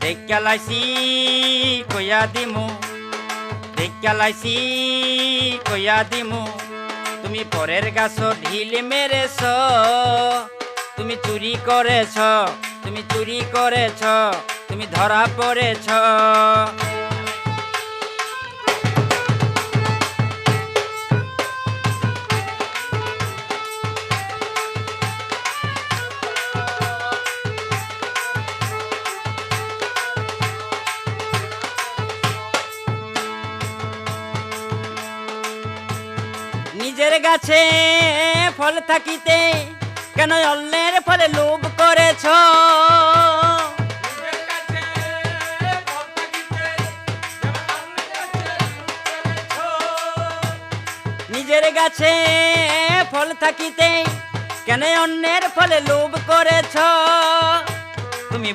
দেখালাইছি কইয়া দিমু, দেখালাইছি কইয়া দিমু, তুমি পরের গাছ ঢিল মেরেছ, তুমি চুরি করেছ, তুমি চুরি করেছ, তুমি ধরা পড়েছ। নিজের গাছে ফল থাকিতে কেন অন্যের ফলে লোভ করেছ? নিজের গাছে ফল থাকিতে কেন অন্যের ফলে লোভ করেছ?